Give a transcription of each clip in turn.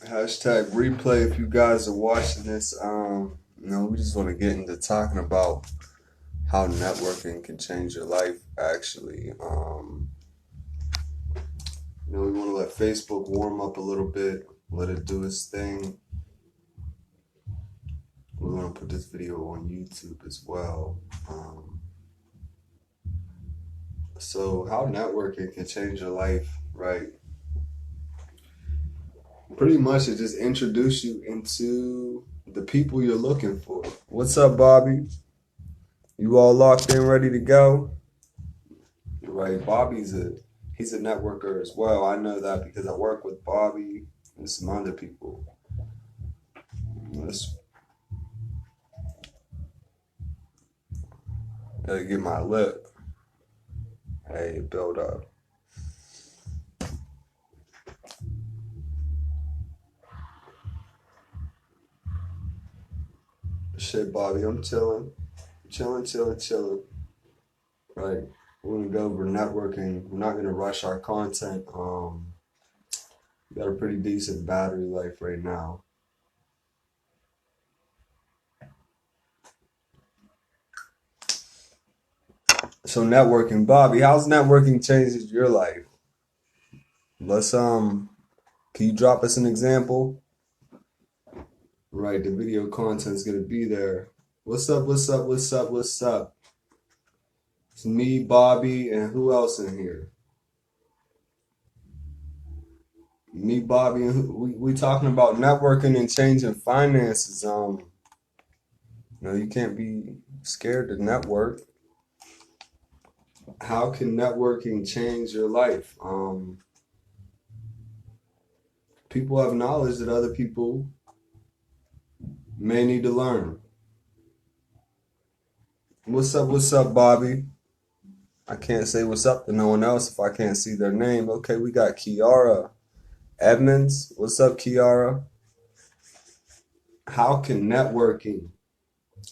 Hashtag replay if you guys are watching this. We just want to get into talking about how networking can change your life actually. We want to let Facebook warm up a little bit, let it do its thing. We want to put this video on YouTube as well. So how networking can change your life, right? Pretty much it just introduce you into the people you're looking for. What's up, Bobby? You all locked in, ready to go? Right, he's a networker as well. I know that because I work with Bobby and some other people. Let's gotta get my lip. Hey, build up. Shit, Bobby, I'm chilling. Chilling. Right. We're gonna go over networking. We're not gonna rush our content. We got a pretty decent battery life right now. So networking, Bobby, how's networking changed your life? Let's can you drop us an example? Right, the video content's gonna be there. What's up? It's me, Bobby, and who else in here? Me, Bobby, and we talking about networking and changing finances. You can't be scared to network. How can networking change your life? People have knowledge that other people may need to learn. What's up, Bobby? I can't say what's up to no one else if I can't see their name. Okay, we got Kiara Edmonds. What's up, Kiara? How can networking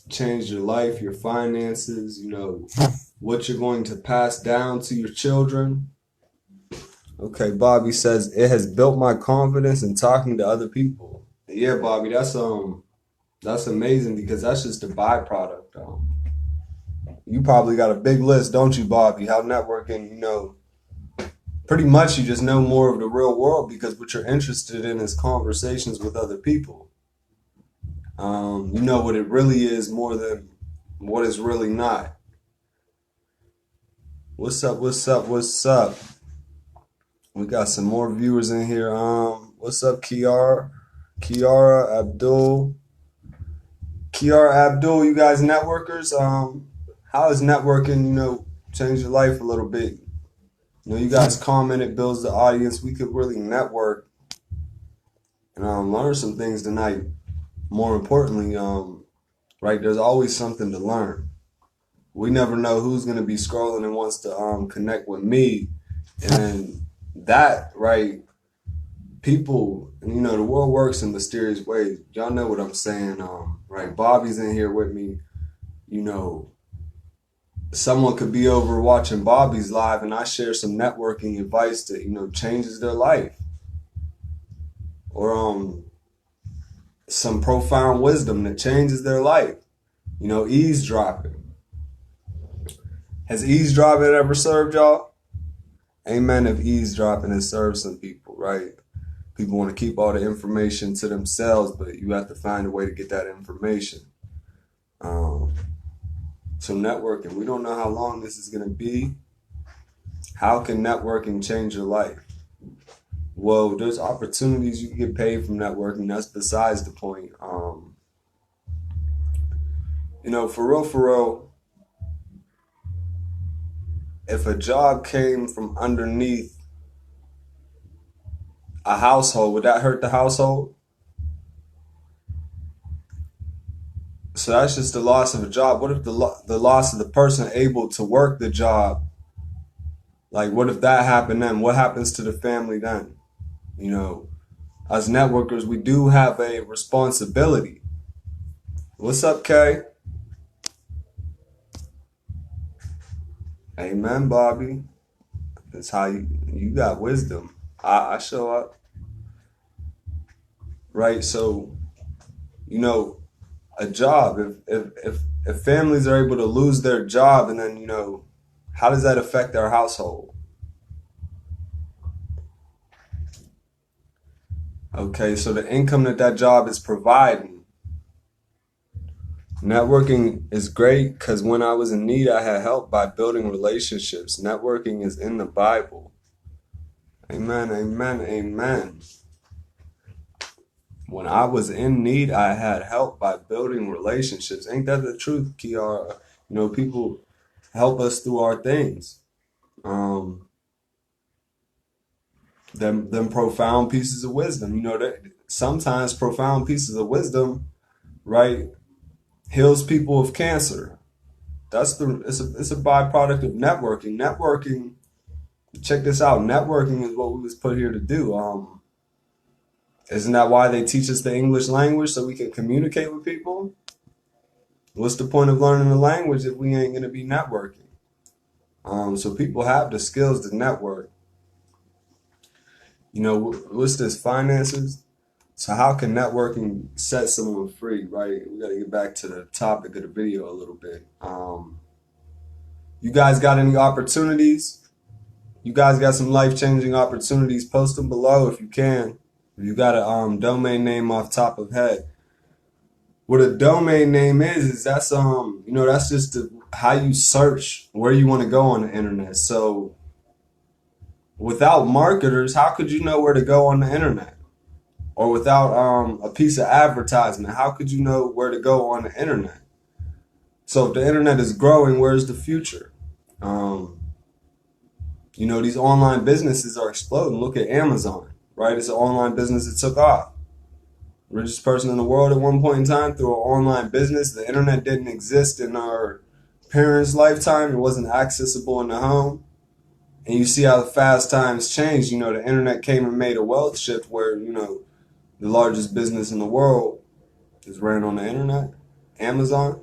change your life, your finances, what you're going to pass down to your children? Okay, Bobby says it has built my confidence in talking to other people. Yeah, Bobby, that's amazing because that's just a byproduct. You probably got a big list, don't you, Bobby? How networking, pretty much you just know more of the real world because what you're interested in is conversations with other people. You know what it really is more than what it's really not. What's up? We got some more viewers in here. What's up, Kiara? Kiara Abdul, you guys networkers? How is networking, change your life a little bit? You guys comment, it builds the audience. We could really network and learn some things tonight. More importantly, right, there's always something to learn. We never know who's going to be scrolling and wants to connect with me. And that, right, people, the world works in mysterious ways. Y'all know what I'm saying. Right, Bobby's in here with me. Someone could be over watching Bobby's live and I share some networking advice that, changes their life. Or some profound wisdom that changes their life. Eavesdropping. Has eavesdropping ever served y'all? Amen if eavesdropping has served some people, right? People want to keep all the information to themselves, but you have to find a way to get that information. So networking, we don't know how long this is going to be. How can networking change your life? Well, there's opportunities you can get paid from networking. That's besides the point. For real, if a job came from underneath a household, would that hurt the household? So that's just the loss of a job. What if the loss of the person able to work the job? Like, what if that happened then? What happens to the family then? As networkers, we do have a responsibility. What's up, Kay? Amen, Bobby. That's how you got wisdom. I show up. right? So, you know, a job, if families are able to lose their job, and then, how does that affect our household? Okay, so the income that job is providing. Networking is great because when I was in need, I had help by building relationships. Networking is in the Bible. Amen, amen, amen. When I was in need, I had help by building relationships. Ain't that the truth, Kiara? People help us through our things. Um, them profound pieces of wisdom. That sometimes profound pieces of wisdom, right, heals people of cancer. It's a byproduct of networking. Networking, check this out. Networking is what we was put here to do. Isn't that why they teach us the English language so we can communicate with people? What's the point of learning the language if we ain't gonna be networking? So people have the skills to network. What's this? Finances. So how can networking set someone free, right? We got to get back to the topic of the video a little bit. You guys got any opportunities? You guys got some life-changing opportunities? Post them below if you can. If you got a domain name off top of head. What a domain name is that's that's just how you search where you want to go on the internet. So without marketers, how could you know where to go on the internet? Or without a piece of advertisement, how could you know where to go on the internet? So if the internet is growing, where's the future? These online businesses are exploding. Look at Amazon, right? It's an online business that took off. Richest person in the world at one point in time through an online business. The internet didn't exist in our parents' lifetime. It wasn't accessible in the home. And you see how fast times changed. The internet came and made a wealth shift where, the largest business in the world is ran on the internet, Amazon.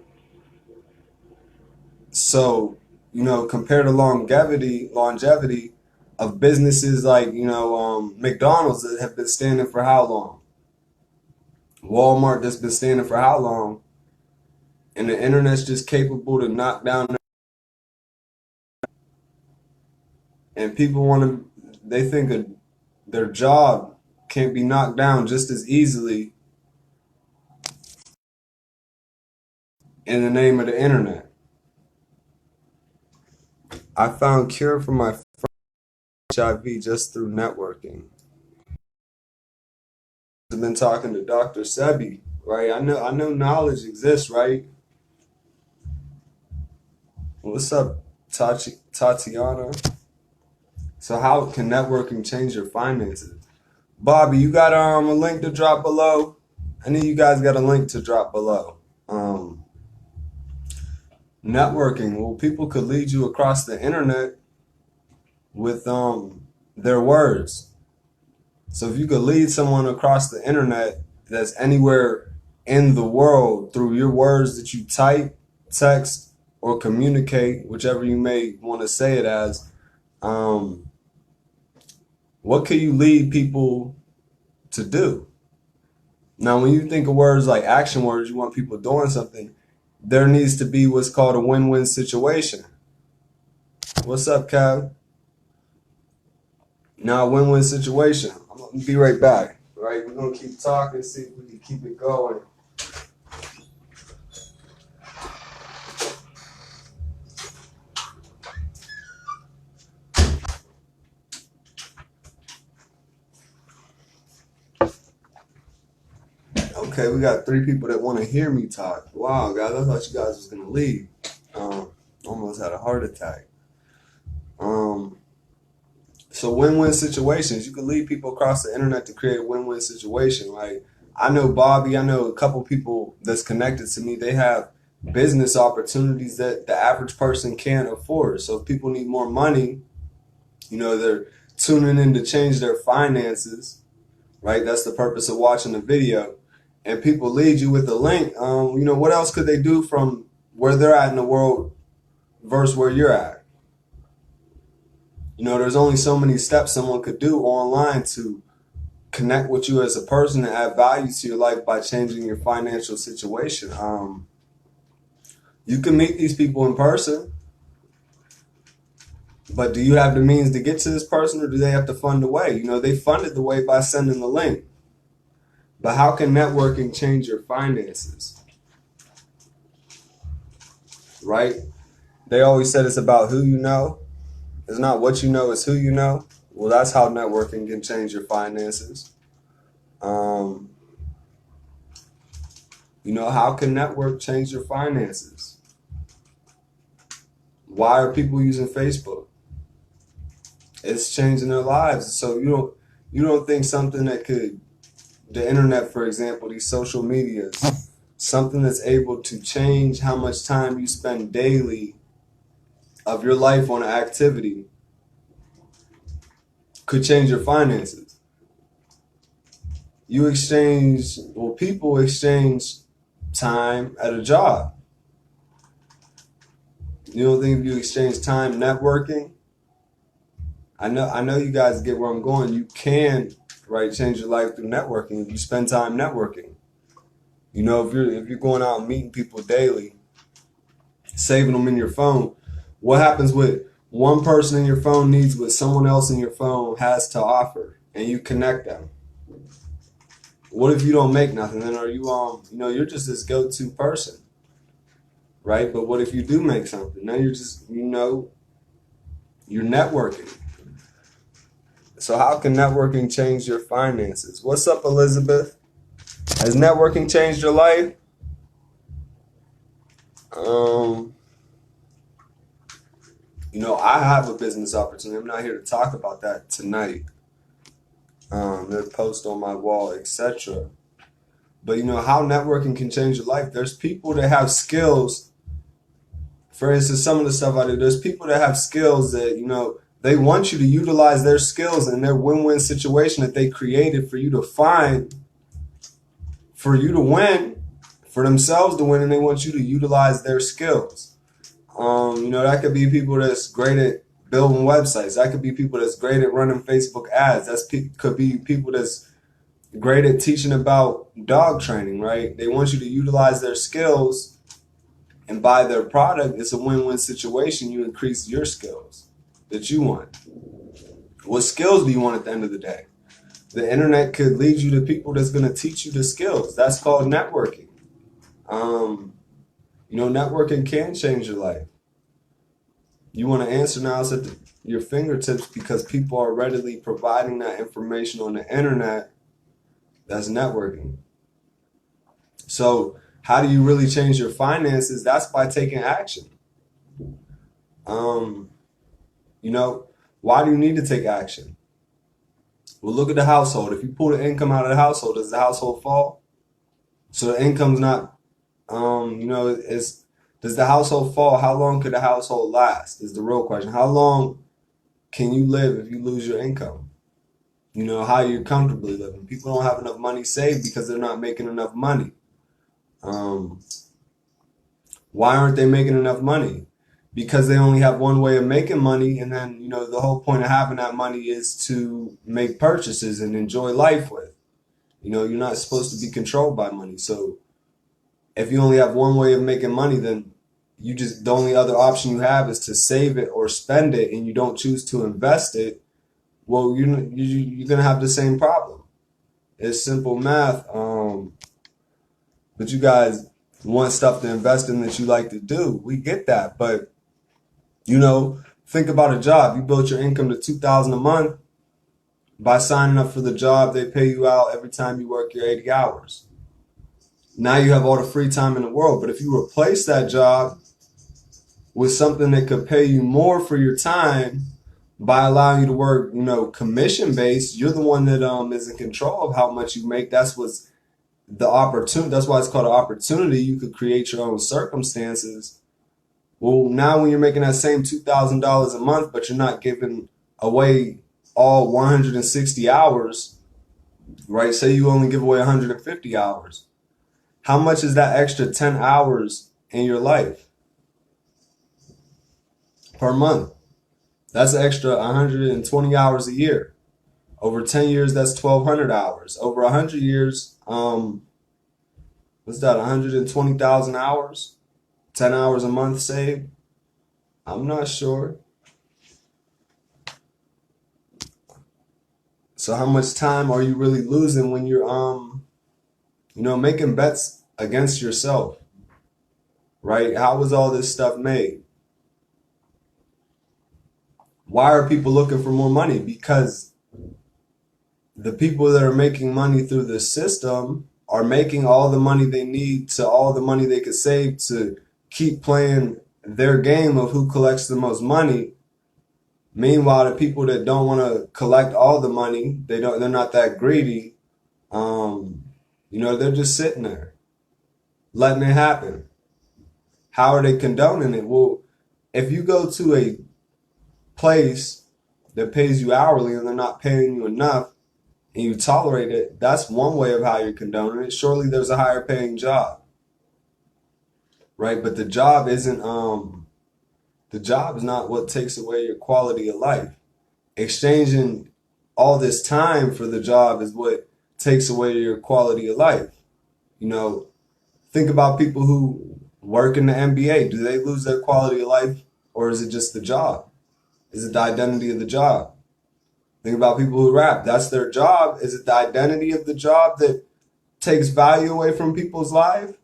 So, compared to longevity of businesses like, McDonald's that have been standing for how long? Walmart that's been standing for how long? And the internet's just capable to knock down. And people they think their job can't be knocked down just as easily in the name of the internet. I found cure for my HIV just through networking. I've been talking to Dr. Sebi, right? I know knowledge exists, right? What's up, Tatiana? So how can networking change your finances? Bobby, you got a link to drop below? I know you guys got a link to drop below. Networking, well, people could lead you across the internet with their words. So if you could lead someone across the internet that's anywhere in the world through your words that you type, text, or communicate, whichever you may want to say it as, what can you lead people to do? Now, when you think of words like action words, you want people doing something, there needs to be what's called a win-win situation. What's up, Kev? Now, a win-win situation. I'm going to be right back. Right? We're going to keep talking, see if we can keep it going. Okay, we got 3 people that want to hear me talk. Wow, guys, I thought you guys was going to leave. Almost had a heart attack. So win-win situations. You can lead people across the internet to create a win-win situation. Like I know Bobby, I know a couple people that's connected to me. They have business opportunities that the average person can't afford. So if people need more money, they're tuning in to change their finances, right? That's the purpose of watching the video. And people lead you with a link. What else could they do from where they're at in the world versus where you're at? There's only so many steps someone could do online to connect with you as a person and add value to your life by changing your financial situation. You can meet these people in person, but do you have the means to get to this person, or do they have to fund the way? They funded the way by sending the link. But how can networking change your finances? Right? They always said it's about who you know. It's not what you know, it's who you know. Well, that's how networking can change your finances. How can network change your finances? Why are people using Facebook? It's changing their lives. So you don't think something that could, the internet, for example, these social medias, something that's able to change how much time you spend daily of your life on an activity could change your finances. People exchange time at a job. You don't think if you exchange time networking? I know you guys get where I'm going. You can, right, change your life through networking if you spend time networking. If you're going out and meeting people daily, saving them in your phone, what happens with one person in your phone needs what someone else in your phone has to offer, and you connect them? What if you don't make nothing? Then are you you're just this go-to person, right? But what if you do make something? Then you're just you're networking. So how can networking change your finances? What's up, Elizabeth? Has networking changed your life? I have a business opportunity. I'm not here to talk about that tonight. There's post on my wall, etc. But how networking can change your life. There's people that have skills. For instance, some of the stuff I do, there's people that have skills that, they want you to utilize their skills in their win-win situation that they created for you to find, for you to win, for themselves to win, and they want you to utilize their skills. That could be people that's great at building websites. That could be people that's great at running Facebook ads. Could be people that's great at teaching about dog training, right? They want you to utilize their skills and buy their product. It's a win-win situation. You increase your skills that you want. What skills do you want at the end of the day? The internet could lead you to people that's going to teach you the skills. That's called networking. Networking can change your life. You want to answer now, it's at your fingertips because people are readily providing that information on the internet. That's networking. So how do you really change your finances? That's by taking action. Why do you need to take action? Well, look at the household. If you pull the income out of the household, does the household fall? So the income's not, does the household fall? How long could the household last is the real question. How long can you live if you lose your income? How you're comfortably living. People don't have enough money saved because they're not making enough money. Why aren't they making enough money? Because they only have one way of making money, and then, the whole point of having that money is to make purchases and enjoy life with. You're not supposed to be controlled by money. So if you only have one way of making money, then the only other option you have is to save it or spend it, and you don't choose to invest it. Well, you're going to have the same problem. It's simple math. But you guys want stuff to invest in that you like to do. We get that. But, think about a job. You built your income to $2,000 a month. By signing up for the job, they pay you out every time you work your 80 hours. Now you have all the free time in the world. But if you replace that job with something that could pay you more for your time by allowing you to work, commission-based, you're the one that is in control of how much you make. That's what's the opportunity. That's why it's called an opportunity. You could create your own circumstances. Well, now when you're making that same $2,000 a month, but you're not giving away all 160 hours, right? Say you only give away 150 hours. How much is that extra 10 hours in your life per month? That's an extra 120 hours a year. Over 10 years, that's 1,200 hours. Over 100 years, what's that, 120,000 hours? 10 hours a month saved? I'm not sure. So how much time are you really losing when you're making bets against yourself, right? How was all this stuff made? Why are people looking for more money? Because the people that are making money through the system are making all the money they need to all the money they could save to keep playing their game of who collects the most money. Meanwhile, the people that don't want to collect all the money, they're not that greedy. They're just sitting there, letting it happen. How are they condoning it? Well, if you go to a place that pays you hourly and they're not paying you enough and you tolerate it, that's one way of how you're condoning it. Surely there's a higher paying job, right? But the job is not what takes away your quality of life. Exchanging all this time for the job is what takes away your quality of life. Think about people who work in the NBA. Do they lose their quality of life, or is it just the job? Is it the identity of the job? Think about people who rap. That's their job. Is it the identity of the job that takes value away from people's life?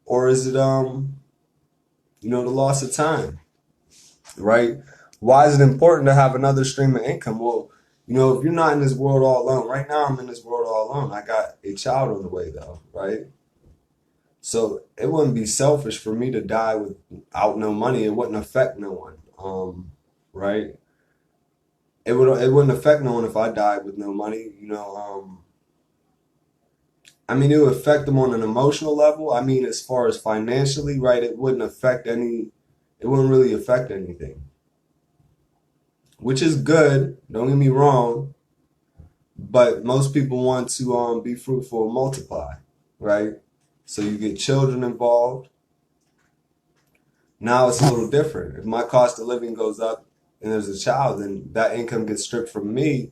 Or is it the loss of time? Right? Why is it important to have another stream of income? Well, if you're not in this world all alone, right now I'm in this world all alone. I got a child on the way though, right? So it wouldn't be selfish for me to die without no money. It wouldn't affect no one. Right? It wouldn't affect no one if I died with no money. It would affect them on an emotional level. As far as financially, right, it wouldn't really affect anything. Which is good, don't get me wrong, but most people want to be fruitful and multiply, right? So you get children involved. Now it's a little different. If my cost of living goes up and there's a child, then that income gets stripped from me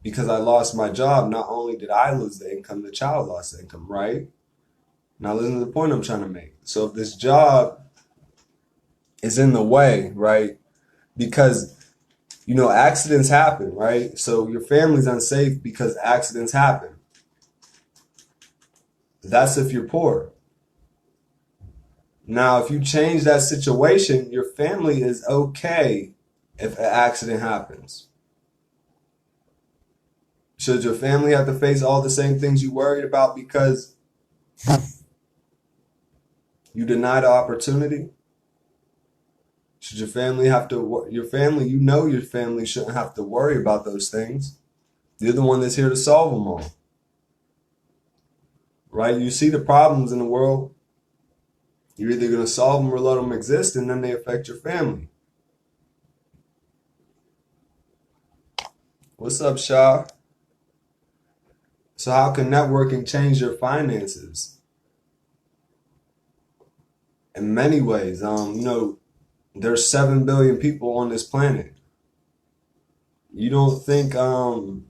because I lost my job. Not only did I lose the income, the child lost the income, right? Now listen to the point I'm trying to make. So if this job is in the way, right? Because, accidents happen, right? So your family's unsafe because accidents happen. That's if you're poor. Now, if you change that situation, your family is okay if an accident happens. Should your family have to face all the same things you worried about because you denied the opportunity? Should your family have to, your family shouldn't have to worry about those things. You're the one that's here to solve them all. Right? You see the problems in the world. You're either going to solve them or let them exist, and then they affect your family. What's up, Shaw? So how can networking change your finances? In many ways. There's 7 billion people on this planet. You don't think, some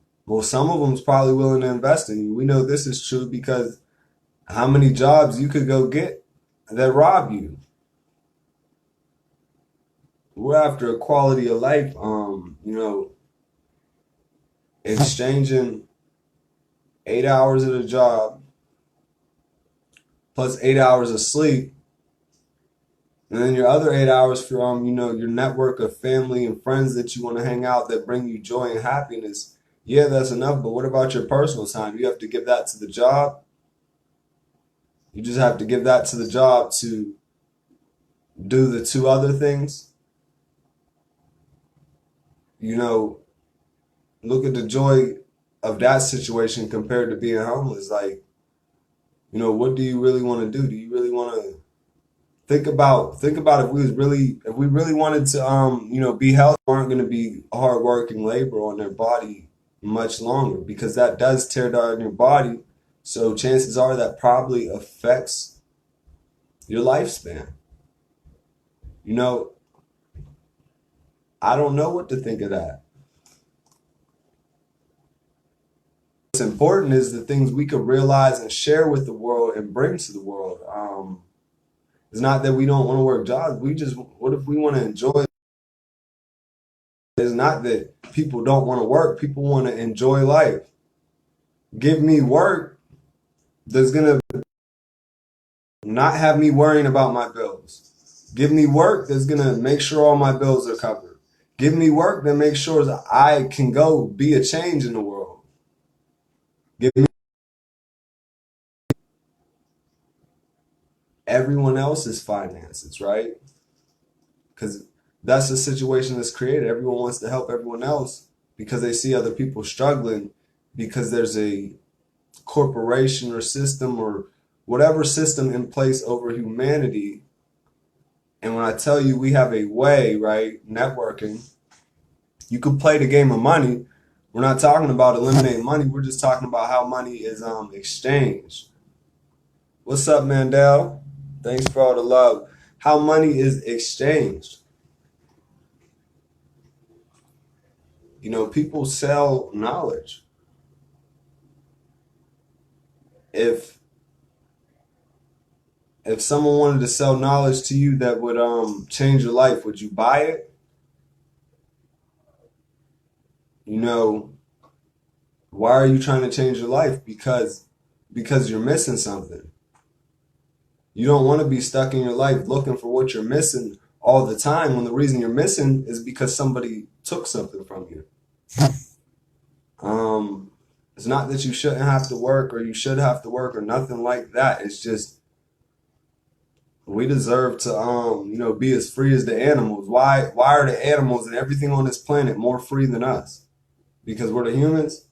of them's probably willing to invest in you. We know this is true because how many jobs you could go get that rob you? We're after a quality of life, exchanging 8 hours at a job plus 8 hours of sleep. And then your other 8 hours from, your network of family and friends that you want to hang out that bring you joy and happiness. Yeah, that's enough. But what about your personal time? You have to give that to the job. You just have to give that to the job to do the two other things. Look at the joy of that situation compared to being homeless. Like, what do you really want to do? Do you really want to think about if we really wanted to be healthy, aren't going to be hardworking labor on their body much longer because that does tear down your body. So chances are that probably affects your lifespan. I don't know what to think of that. important is the things we could realize and share with the world and bring to the world. It's not that we don't want to work jobs. We just, what if we want to enjoy? It's not that people don't want to work. People want to enjoy life. Give me work that's going to not have me worrying about my bills. Give me work that's going to make sure all my bills are covered. Give me work that makes sure that I can go be a change in the world. Give me everyone else's finances, right? Because that's the situation that's created. Everyone wants to help everyone else because they see other people struggling, because there's a corporation or system or whatever system in place over humanity. And when I tell you we have a way, right, networking, you could play the game of money. We're not talking about eliminating money. We're just talking about how money is exchanged. What's up, Mandel? Thanks for all the love. How money is exchanged. You know, people sell knowledge. If someone wanted to sell knowledge to you that would change your life, would you buy it? You know, why are you trying to change your life? Because you're missing something. You don't want to be stuck in your life looking for what you're missing all the time when the reason you're missing is because somebody took something from you. It's not that you shouldn't have to work or you should have to work or nothing like that. It's just we deserve to you know, be as free as the animals. Why are the animals and everything on this planet more free than us? Because we're the humans?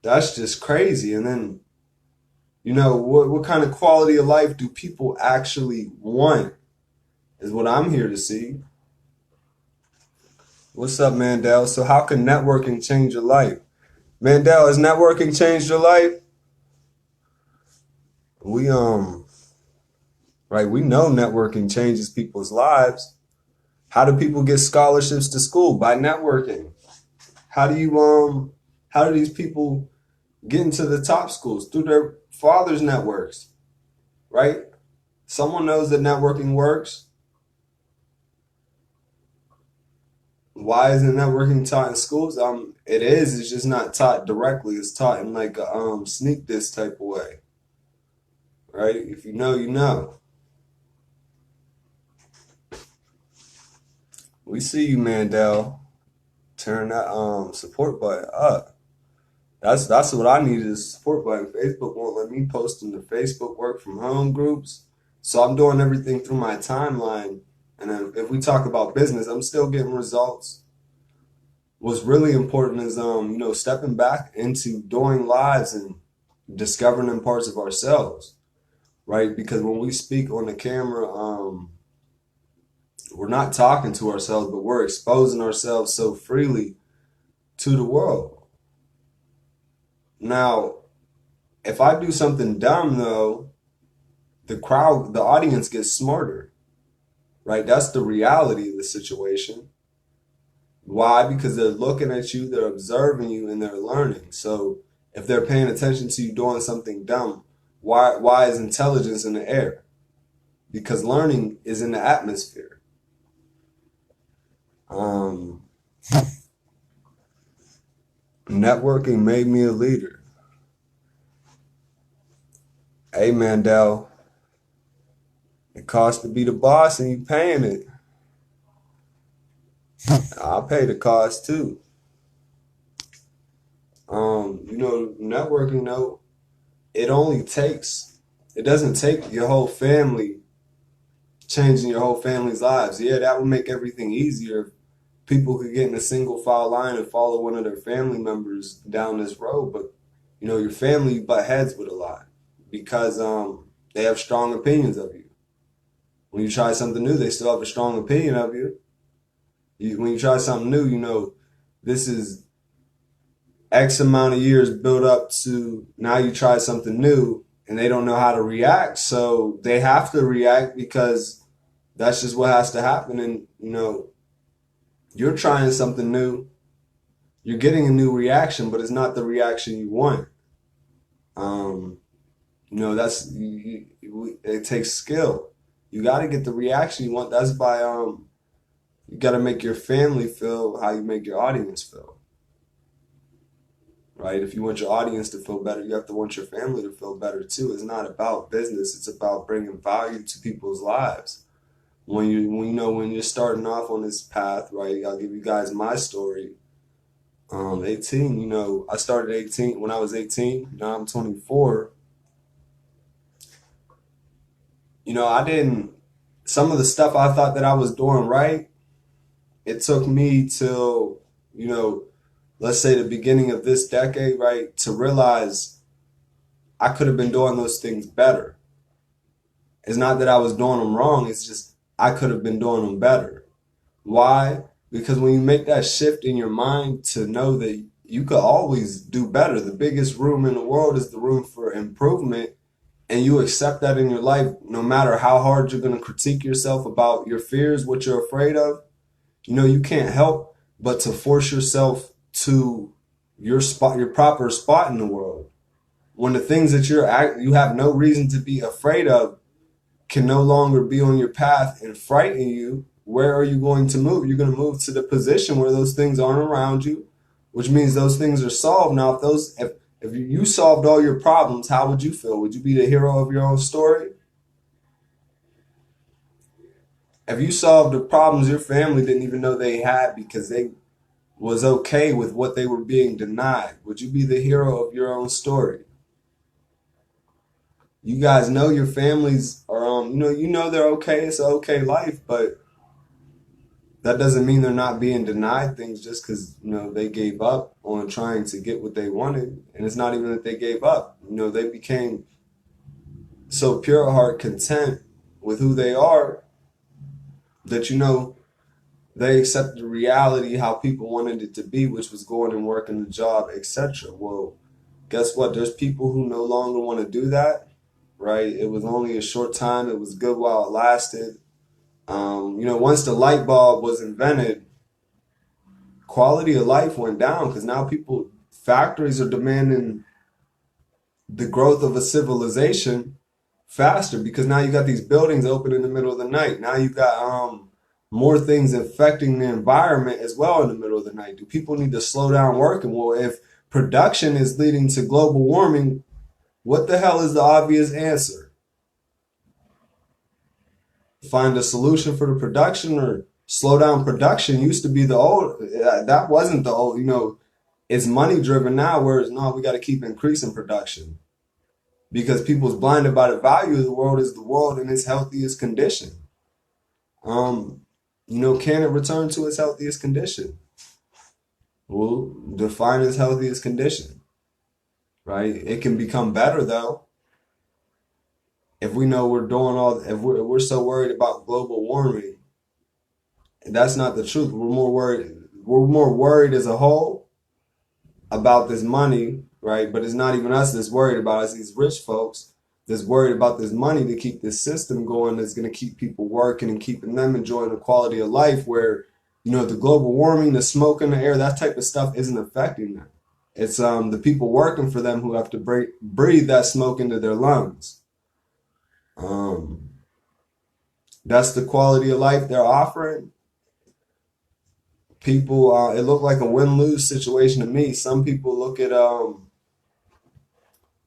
That's just crazy. And then, you know, what kind of quality of life do people actually want is what I'm here to see. What's up, Mandel? So how can networking change your life? Mandel, has networking changed your life? We right, we know networking changes people's lives. How do people get scholarships to school? By networking. How do you how do these people get into the top schools? Through their father's networks, right? Someone knows that networking works. Why isn't networking taught in schools? It is. It's just not taught directly. It's taught in like a sneak this type of way, right? If you know, you know. We see you, Mandel. Turn that support button up. That's what I need is a support button. Facebook won't let me post in the Facebook work from home groups, so I'm doing everything through my timeline. And then if we talk about business, I'm still getting results. What's really important is you know, stepping back into doing lives and discovering them parts of ourselves, right? Because when we speak on the camera, we're not talking to ourselves, but we're exposing ourselves so freely to the world. Now, if I do something dumb though, the audience gets smarter, right? That's the reality of the situation. Why? Because they're looking at you, they're observing you, and they're learning. So if they're paying attention to you doing something dumb, why is intelligence in the air? Because learning is in the atmosphere. Networking made me a leader. Hey, Mandel, it costs to be the boss and you paying it. I'll pay the cost too. You know, networking though, it doesn't take your whole family changing your whole family's lives. Yeah, that would make everything easier if people could get in a single file line and follow one of their family members down this road. But you know, your family butt heads with a lot because they have strong opinions of you. When you try something new, they still have a strong opinion of you. When you try something new, you know, this is X amount of years built up to now you try something new and they don't know how to react. So they have to react because that's just what has to happen. And, you know, you're trying something new. you're getting a new reaction, but it's not the reaction you want. Um, that's it takes skill. You got to get the reaction you want. That's by you got to make your family feel how you make your audience feel, right? If you want your audience to feel better, you have to want your family to feel better too. It's not about business. It's about bringing value to people's lives. When you're starting off on this path, right? I'll give you guys my story. 18, I started 18 when I was 18. Now I'm 24. I didn't, some of the stuff I thought that I was doing right, it took me till, you know, let's say the beginning of this decade, right, to realize I could have been doing those things better. It's not that I was doing them wrong, it's just I could have been doing them better. Why? Because when you make that shift in your mind to know that you could always do better, the biggest room in the world is the room for improvement, and you accept that in your life, no matter how hard you're going to critique yourself about your fears, what you're afraid of, you can't help but to force yourself to your spot, your proper spot in the world. When the things that you have no reason to be afraid of can no longer be on your path and frighten you, where are you going to move? You're going to move to the position where those things aren't around you, which means those things are solved. Now, if you solved all your problems, how would you feel? Would you be the hero of your own story? If you solved the problems your family didn't even know they had because they was okay with what they were being denied, would you be the hero of your own story? You guys know your families are they're okay, it's an okay life, but that doesn't mean they're not being denied things just because they gave up on trying to get what they wanted. And it's not even that they gave up. They became so pure heart content with who they are that they accepted the reality how people wanted it to be, which was going and working the job, etc. Well, guess what? There's people who no longer want to do that, right? It was only a short time. It was good while it lasted. Once the light bulb was invented, quality of life went down because now factories are demanding the growth of a civilization faster because now you got these buildings open in the middle of the night. Now you got more things affecting the environment as well in the middle of the night. Do people need to slow down working? Well, if production is leading to global warming, what the hell is the obvious answer? Find a solution for the production or slow down production used to be the old, that wasn't the old, it's money driven now, whereas no, we got to keep increasing production because people's blinded by the value of the world is the world in its healthiest condition. Can it return to its healthiest condition? Well, define its healthiest condition, right? It can become better though. If we know if we're so worried about global warming, that's not the truth. We're more worried as a whole about this money, right? But it's not even us that's worried about it. It's these rich folks that's worried about this money to keep this system going that's going to keep people working and keeping them enjoying the quality of life where, the global warming, the smoke in the air, that type of stuff isn't affecting them. It's the people working for them who have to breathe that smoke into their lungs. That's the quality of life they're offering. People, it looked like a win-lose situation to me. Some people look at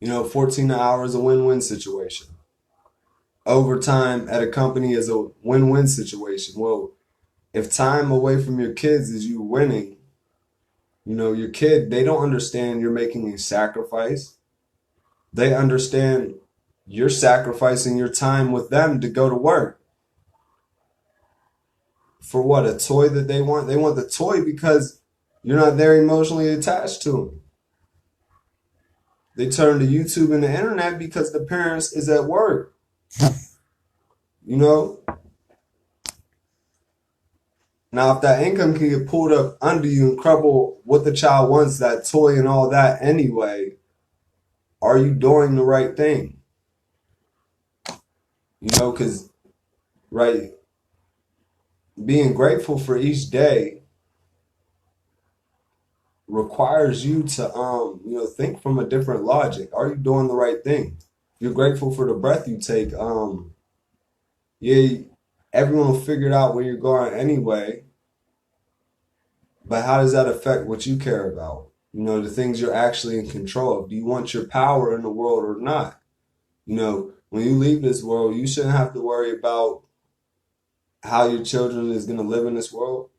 14 hours a win-win situation. Overtime at a company is a win-win situation. Well, if time away from your kids is you winning, your kid, they don't understand you're making a sacrifice. They understand you're sacrificing your time with them to go to work. For what? A toy that they want? They want the toy because you're not there emotionally attached to them. They turn to YouTube and the internet because the parents is at work. Now, if that income can get pulled up under you and crumble what the child wants, that toy and all that anyway, are you doing the right thing? Because, right, being grateful for each day requires you to think from a different logic. Are you doing the right thing? You're grateful for the breath you take. Yeah, everyone will figure it out where you're going anyway, but how does that affect what you care about? The things you're actually in control of. Do you want your power in the world or not? When you leave this world, you shouldn't have to worry about how your children is going to live in this world.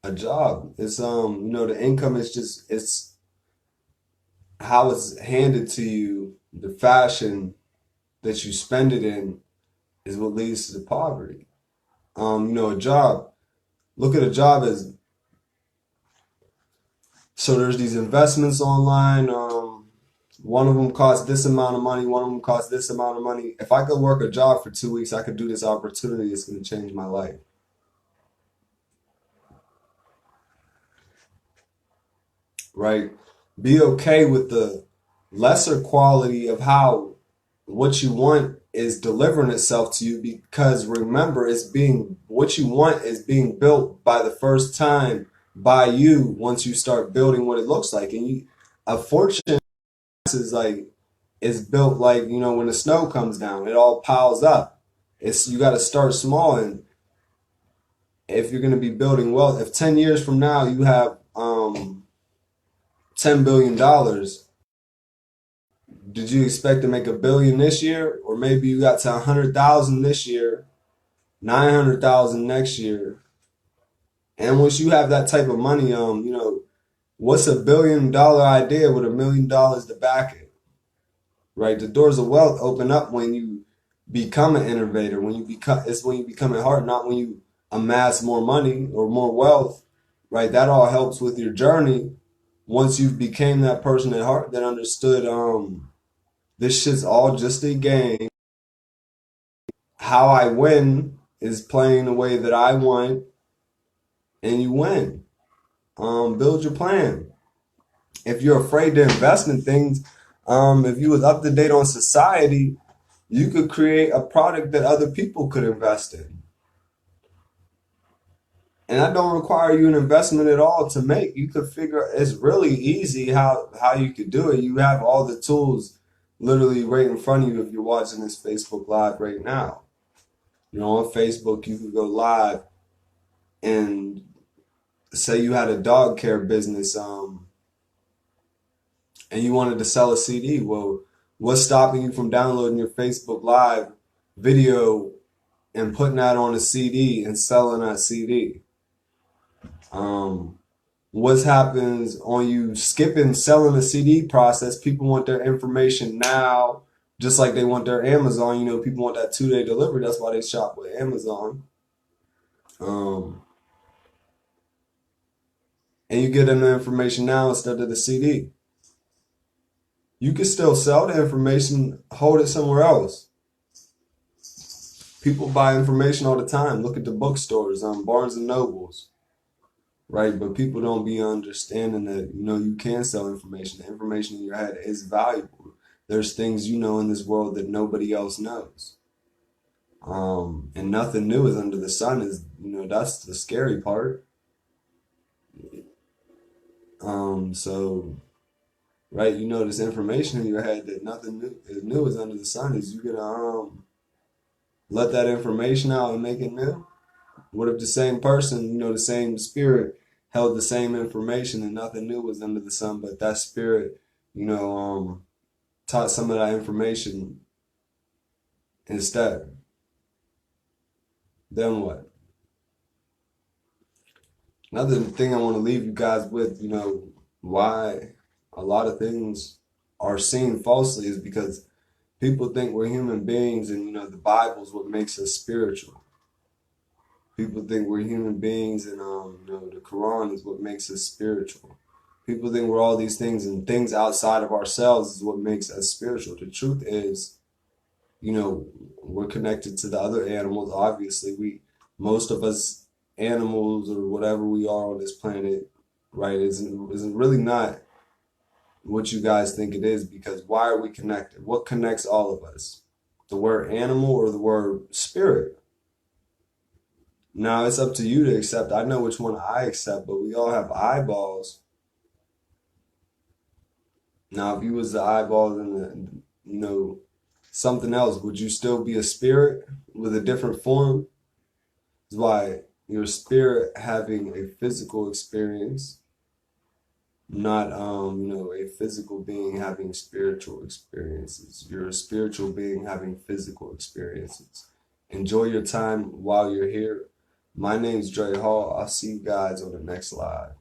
A job. It's the income is just it's how it's handed to you, the fashion that you spend it in is what leads to the poverty. A job. Look at a job as so there's these investments online. One of them costs this amount of money. One of them costs this amount of money. If I could work a job for 2 weeks, I could do this opportunity. It's going to change my life. Right? Be okay with the lesser quality of how what you want is delivering itself to you, because remember, what you want is being built by the first time by you once you start building what it looks like. And a fortune is built like, when the snow comes down, it all piles up. You got to start small. And if you're going to be building wealth, if 10 years from now you have $10 billion, did you expect to make a billion this year? Or maybe you got to 100,000 this year, 900,000 next year. And once you have that type of money, what's $1 billion idea with $1 million to back it? Right? The doors of wealth open up when you become an innovator. It's when you become it hard, not when you amass more money or more wealth. Right? That all helps with your journey. Once you became that person at heart that understood, this shit's all just a game. How I win is playing the way that I want, and you win. Build your plan. If you're afraid to invest in things, if you was up to date on society, you could create a product that other people could invest in. And that don't require you an investment at all to make. You could it's really easy how you could do it. You have all the tools literally right in front of you if you're watching this Facebook Live right now. On Facebook, you could go live and say you had a dog care business, and you wanted to sell a CD. Well, what's stopping you from downloading your Facebook Live video and putting that on a CD and selling that CD? What happens on you skipping selling the CD process? People want their information now, just like they want their Amazon. People want that 2-day delivery. That's why they shop with Amazon. And you get them the information now instead of the CD. You can still sell the information, hold it somewhere else. People buy information all the time. Look at the bookstores, Barnes and Nobles, right? But people don't be understanding that, you can sell information. The information in your head is valuable. There's things in this world that nobody else knows. And nothing new is under the sun that's the scary part. So, right, this information in your head that nothing new is under the sun. Is you gonna let that information out and make it new? What if the same person, the same spirit held the same information and nothing new was under the sun, but that spirit, taught some of that information instead? Then what? Another thing I want to leave you guys with, why a lot of things are seen falsely is because people think we're human beings, and the Bible is what makes us spiritual. People think we're human beings, and the Quran is what makes us spiritual. People think we're all these things, and things outside of ourselves is what makes us spiritual. The truth is, we're connected to the other animals. Obviously, most of us animals or whatever we are on this planet, right, isn't really not what you guys think it is, because why are we connected? What connects all of us? The word animal or the word spirit? Now it's up to you to accept. I know which one I accept, but we all have eyeballs. Now, if you was the eyeball in something else, would you still be a spirit with a different form? That's why your spirit having a physical experience, not a physical being having spiritual experiences. You're a spiritual being having physical experiences. Enjoy your time while you're here. My name's Dre Hall. I'll see you guys on the next live.